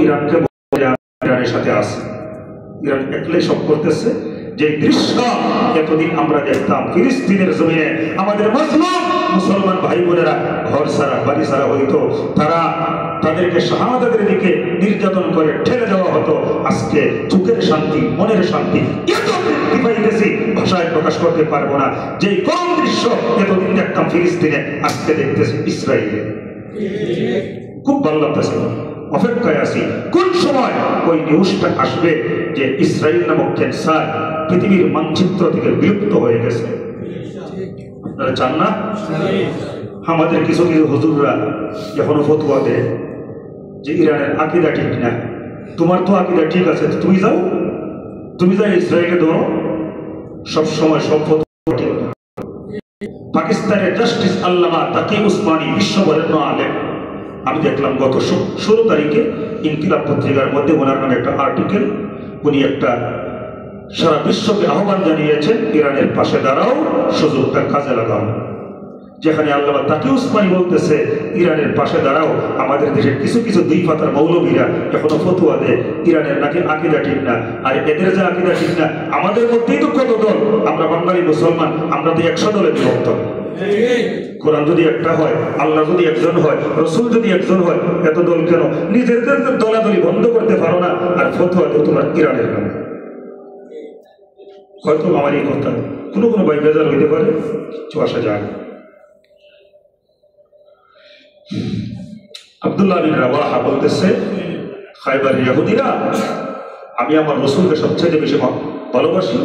ইরানকে ইরানের সাথে আছে, ইরান একলাই সব করতেছে। যে দৃশ্য এতদিন আমরা দেখতাম ফিলিস্তিনের জমিনে আমাদের মুসলিম মুসলমান ভাই বোনেরা ঘর সারা বাড়ি সারা হইতো, তাদেরকে শাহাদাতের দিকে নির্যাতন করে ঠেলে দেওয়া হতো। আজকে চোখের শান্তি, মনের শান্তি এত বৃদ্ধি পাইতেছি, ভাষায় প্রকাশ করতে পারবো না। যে কোন দৃশ্য এতদিন দেখতাম ফিলিস্তিনে, আজকে দেখতেছি ইসরায়েলে। খুব ভালো লাগতেছে, অপেক্ষায় আছি কোন সময় ওই নিউজটা আসবে যে ইসরায়েল নামক ক্যান্সার পৃথিবীর মানচিত্র থেকে বিলুপ্ত হয়ে গেছে। আপনারা চান না? আমাদের কিছু কিছু হুজুররা এখনো ফতোয়া দেয় যে ইরানের আকীদা ঠিক না। তোমার তো আকীদা ঠিক আছে, তুমি যাও ইসরায়েলে ধরো। সব সময় সব ফতোয়া ঠিক না। পাকিস্তানের জাস্টিস আল্লামা তাকি উসমানী বিশ্ববরেণ্য আলেম, আমি দেখলাম গত 16 তারিখে ইনকিলাব পত্রিকার মধ্যে ওনার নামে একটা আর্টিকেল, উনি একটা সারা বিশ্বকে আহ্বান জানিয়েছেন ইরানের পাশে দাঁড়াও, সুযোগটা কাজে লাগাও। যেখানে আল্লামা তাকি উসমানী বলতেছে ইরানের পাশে দাঁড়াও, আমাদের দেশের কিছু কিছু দুই পাতার মৌলবীরা এখনো ফতোয়া দেয় ইরানের নাকি আকীদা ঠিক না। আর এদের যে আকীদা ঠিক না, আমাদের মধ্যেই তো কত দল, আমরা বাঙালি মুসলমান, আমরা তো 100 দলে বিভক্ত। কোরআন যদি একটা হয়, আল্লাহ যদি একজন হয়, রসুল যদি একজন হয়, এত দল কেন? নিজেদের দলাদলি বন্ধ করতে পারো না, আর ফতোয়া দেও তোমার ইরানের নামে। হয়তো আমার এই কথা কোনো কোনো ভাই বেজার হইতে পারে, কিছু আসা যায়। আব্দুল্লাহ বিন রাওয়াহা বলতেছে, খায়বার ইহুদিরা, আমি আমার রসুলকে সবচেয়ে বেশি ভালোবাসি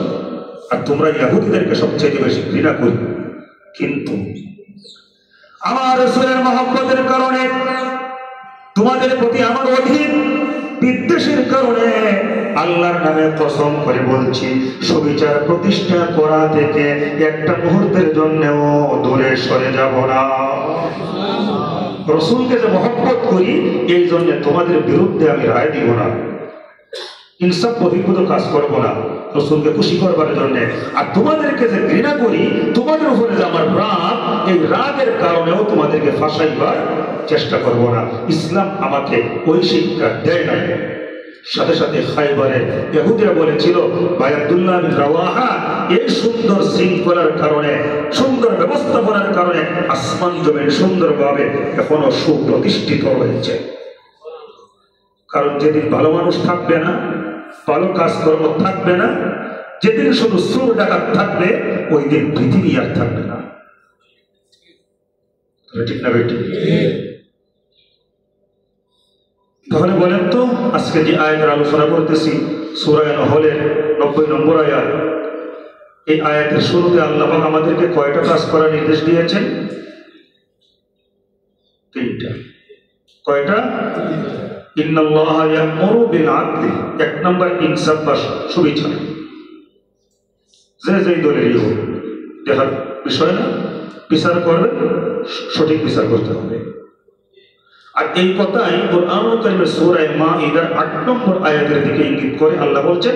আর তোমরা ইহুদিদেরকে সবচেয়ে বেশি ঘৃণা করি, কিন্তু আমার রাসূলের মহব্বতের কারণে, তোমাদের প্রতি আমার অধিক বিদ্বেষের কারণে আল্লাহর নামে কসম করে বলছি, সুবিচার প্রতিষ্ঠা করা থেকে একটা মুহূর্তের জন্যও দূরে সরে যাব না। রসুলকে যে মহব্বত করি, এই জন্য তোমাদের বিরুদ্ধে আমি রায় দিব না, ইনসাফ বহির্ভূত কাজ করব না, রসুলকে খুশি করবার জন্য। আর তোমাদেরকে যে ঘৃণা করি, তোমাদের উপরে যে আমার রাগ, এই রাগের কারণেও তোমাদেরকে ফাঁসাইবার চেষ্টা করব না। ইসলাম আমাকে ওই শিক্ষা দেয় না। সাথে সাথে খায়বারের ইহুদিরা বলেছিল, ভাই আব্দুল্লাহ বিন রাওয়াহা, এই সুন্দর শৃঙ্খলার কারণে, সুন্দর ব্যবস্থাপনার কারণে আসমান জমিন সুন্দরভাবে এখনো সুপ্রতিষ্ঠিত রয়েছে। কারণ যেদিন ভালো মানুষ থাকবে না, ভালো কাজকর্ম থাকবে না, যেদিন শুধু চোর ডাকাত থাকবে, ওই দিন পৃথিবী আর থাকবে না। ঠিক না বেটি? তাহলে বলেন তো, আজকে যে আয়াতের আলোচনা করতেছি, সূরা নহলের 90 নম্বর আয়াত, এই আয়াতের শুরুতে আল্লাহ পাক আমাদেরকে কয়টা কাজ করার নির্দেশ দিয়েছেন? 3টা। কয়টা? ইন্নাল্লাহা ইয়া'মুরু বিল আদলি, 1 নম্বর ইনসাফ বা সুবিচার। যে দলেরই হোক, দেখার বিষয় না, বিচার করবে, সঠিক বিচার করতে হবে। আর এই কথাই কুরআনুল কারীমের সূরা মাঈদার 8 নম্বর আয়াতের দিকে ইঙ্গিত করে আল্লাহ বলছেন,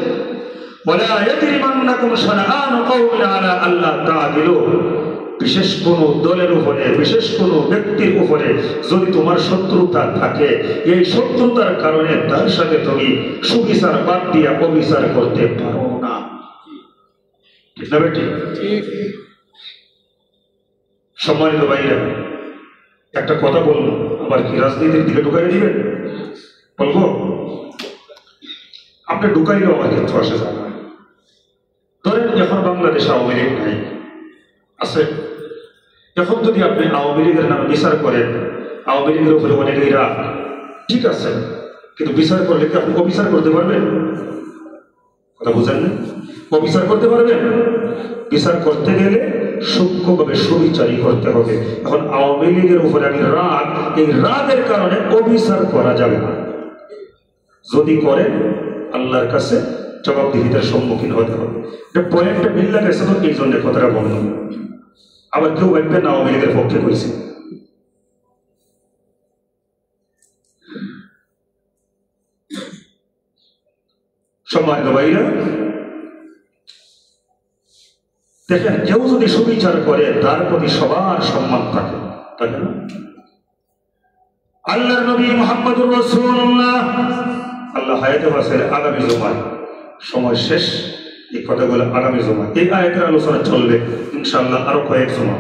ওয়ালা ইয়াজরিমান্নাকুম শানাআনু কওমিন আলা আল্লা তা'দিলু, বিশেষ কোনো দলের উপরে, বিশেষ কোনো ব্যক্তির উপরে যদি তোমার শত্রুতা থাকে, এই শত্রুতার কারণে তার সাথে তুমি সুবিচার বাদ দিয়ে অবিচার করতে পারো না। ঠিক না বেটি? সম্মানিত ভাইরা, একটা কথা বলবো, আবার কি রাজনীতির দিকে ঢুকাই দিবেন? বলবো, আপনি ঢুকাইলেও আমার ক্ষেত্রে আসে যায় না। ধরেন এখন বাংলাদেশ আওয়ামী লীগ নাই, আছে। এখন যদি আপনি আওয়ামী লীগের নামে বিচার করেন, আওয়ামী লীগের উপরে অনেকেই রাগ, ঠিক আছে, কিন্তু বিচার করলে কি আপনি অবিচার করতে পারবেন? কথা বুঝেন না? অবিচার করতে পারবেন? বিচার করতে গেলে সূক্ষ্মভাবে সুবিচারই করতে হবে। এখন আওয়ামী লীগের উপরে আমি রাগ, এই রাগের কারণে অবিচার করা যাবে না। যদি করেন, আল্লাহর কাছে জবাবদিহিতার সম্মুখীন হতে হবে। এটা পয়েন্টটা মিল গেছে, তো এই জন্য কথাটা বললাম। আবার কেউ ভাববেন আওয়ামী লীগের পক্ষে কইছে। সম্মানিত ভাইরা, দেখেন, কেউ যদি সুবিচার করে তার প্রতি সবার সম্মান থাকে, তাই না? আল্লাহর নবী মুহাম্মদুর রাসূলুল্লাহ আল্লাহ হায়াতে বাঁচালে আগামী জুমায় সময় শেষ এই কথাগুলো আগামী জুমায় এই আয়াতের আলোচনা চলবে ইনশাআল্লাহ আরো কয়েক জুমা